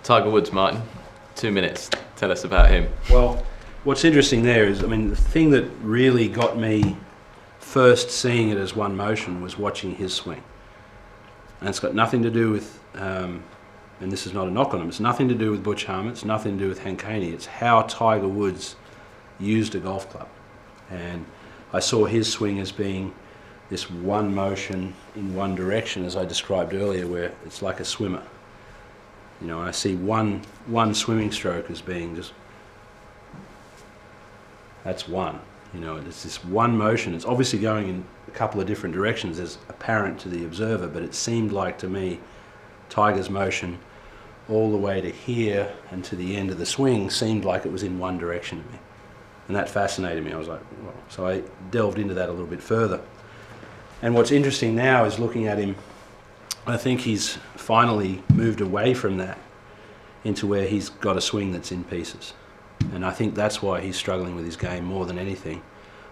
Tiger Woods, Martin. 2 minutes. Tell us about him. Well, what's interesting there is, the thing that really got me first seeing it as one motion was watching his swing. And it's got nothing to do with, and this is not a knock on him, it's nothing to do with Butch Harmon, it's nothing to do with Hank Haney, it's how Tiger Woods used a golf club. And I saw his swing as being this one motion in one direction, as I described earlier, where it's like a swimmer. And I see one swimming stroke as being just, that's one. It's this one motion. It's obviously going in a couple of different directions as apparent to the observer, but it seemed like to me Tiger's motion all the way to here and to the end of the swing seemed like it was in one direction to me. And that fascinated me. I was like, well, so I delved into that a little bit further. And what's interesting now is looking at him, I think he's finally moved away from that into where he's got a swing that's in pieces. And I think that's why he's struggling with his game more than anything,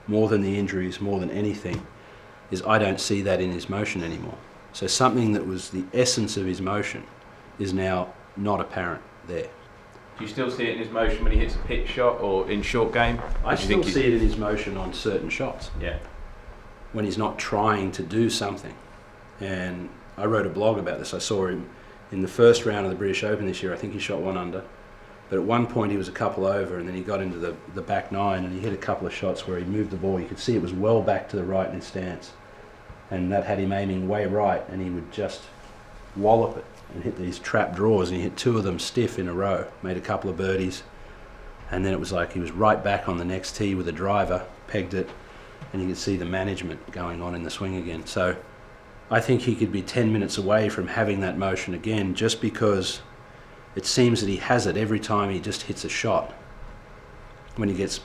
more than the injuries, more than anything, is I don't see that in his motion anymore. So something that was the essence of his motion is now not apparent there. Do you still see it in his motion when he hits a pitch shot or in short game? I still see it in his motion on certain shots. Yeah. When he's not trying to do something. And I wrote a blog about this. I saw him in the first round of the British Open this year. I think he shot 1 under. But at one point he was a couple over, and then he got into the back nine and he hit a couple of shots where he moved the ball. You could see it was well back to the right in his stance. And that had him aiming way right, and he would just wallop it and hit these trap draws, and he hit 2 of them stiff in a row, made a couple of birdies, and then it was like he was right back on the next tee with a driver, pegged it, and you could see the management going on in the swing again. So I think he could be 10 minutes away from having that motion again, just because it seems that he has it every time he just hits a shot. When he gets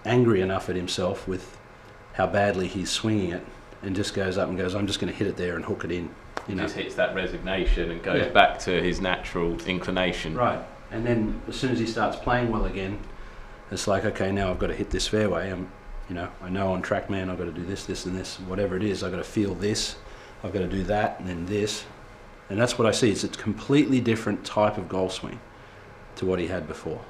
angry enough at himself with how badly he's swinging it, and just goes up and goes, I'm just going to hit it there and hook it in. Just hits that resignation and goes back to his natural inclination. Right. And then as soon as he starts playing well again, it's like, okay, now I've got to hit this fairway. I know on TrackMan I've got to do this, this, and this, whatever it is. I've got to feel this. I've got to do that, and then this. And that's what I see. It's a completely different type of golf swing to what he had before.